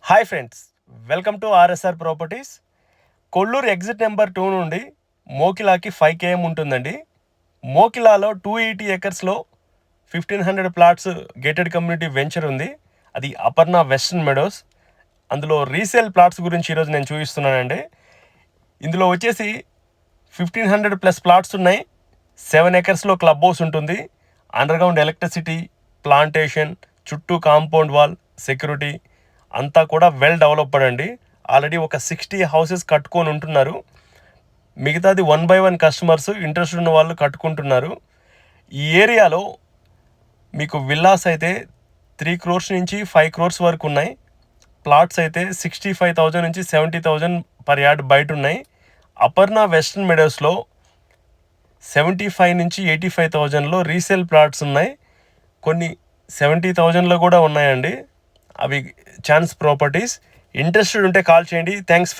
Hi friends, welcome to RSR properties. Kollur exit number 2 నుండి మోకిలాకి 5 km ఉంటుందండి. మోకిలాలో 280 acresలో 1500 ప్లాట్స్ గేటెడ్ కమ్యూనిటీ వెంచర్ ఉంది. అది అపర్ణ వెస్టర్న్ మెడోస్. అందులో రీసేల్ ప్లాట్స్ గురించి ఈరోజు నేను చూపిస్తున్నానండి. ఇందులో వచ్చేసి 1500+ ప్లాట్స్ ఉన్నాయి. 7 acresలో క్లబ్ హౌస్ ఉంటుంది. అండర్గ్రౌండ్ ఎలక్ట్రిసిటీ, ప్లాంటేషన్, చుట్టూ కాంపౌండ్ వాల్, సెక్యూరిటీ అంతా కూడా వెల్ డెవలప్డ్ అండి. ఆల్రెడీ ఒక 60 హౌసెస్ కట్టుకొని ఉంటున్నారు. మిగతాది 1 by 1 కస్టమర్స్ ఇంట్రెస్ట్ ఉన్న వాళ్ళు కట్టుకుంటున్నారు. ఈ ఏరియాలో మీకు విల్లాస్ అయితే 3 crores నుంచి 5 crores వరకు ఉన్నాయి. ప్లాట్స్ అయితే 65,000 నుంచి 70,000 పర్ యార్డ్ బయట ఉన్నాయి. అపర్ణ వెస్టర్న్ మెడోస్లో 75 నుంచి 85,000లో రీసేల్ ప్లాట్స్ ఉన్నాయి. కొన్ని 70,000లో కూడా ఉన్నాయండి. అవి ఛాన్స్ ప్రాపర్టీస్. ఇంట్రెస్టెడ్ ఉంటే కాల్ చేయండి. థ్యాంక్స్.